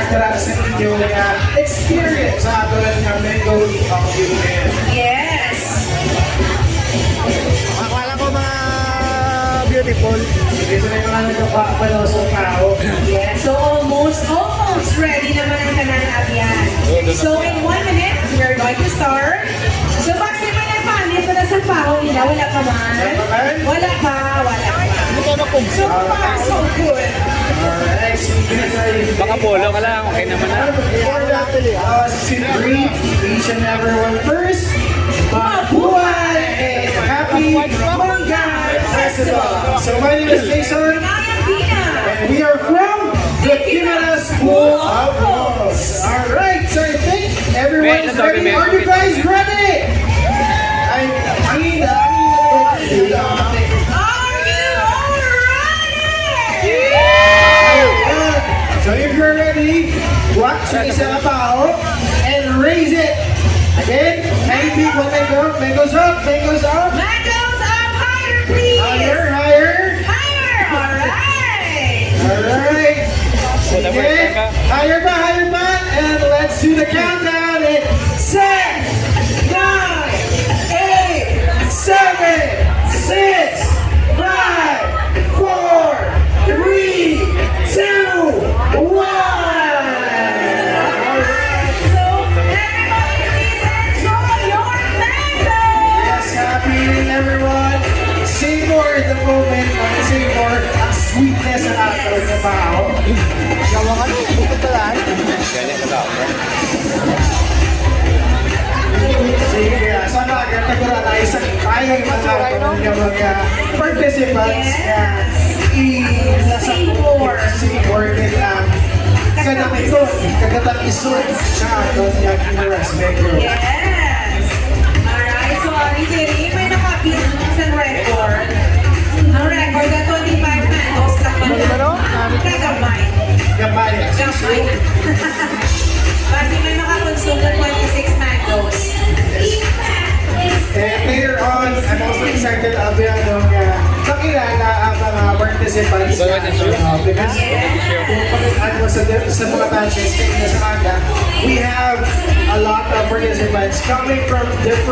para sa inyong experience sa atin ng Mango Computer. Yes. Akala ko mga beautiful. Dito na yung panosong tao. Yes. So almost ready naman ang kanan abyan. So in 1 minute, we're going to start. So bakit may nagpanit na sa pao nila? Wala pa man? Wala pa. Hindi tayo mag-pump. So far, so good. Alright, Baka polo ka lang, okay naman na. greet each and everyone first. Mabuhay and happy Mangan Festival. So my name is Jason, and we are from the Kimara School of Laws. Alright, so I think everyone's ready. Are you guys ready? Are you all ready? So if you're ready, watch the isa pao and raise it. Again, many people mangoes up. Mangoes up higher, please. Higher. Alright. Alright. Again, higher pa. And let's do the countdown. 10, 9, 8, 7, 6, 5, 4, 3, 2, 1. So, everybody please enjoy your mango. Yes, happy evening everyone. Savor the moment. Savor ang sweetness ng ating trabaho. Gawa ka na. Gusto ko lang. Ganyan ka tao. Sige, sana agad nagkaroon tayo sa tayong mga participants na i-savor nila kagatang isun sa aton yung Kimara's Mango. Yes. Alright, so Rizeri, may nakapit sa record. Ang record na 25 mangoes na kagamay. Gamay. Gamay. Kasi may makakonsume na 26 mangoes. And later on, I'm also excited abiyang nung nakilala ang mga participants na because kung pag-add mo sa mga batches na sa kanya, we have a lot of participants coming from different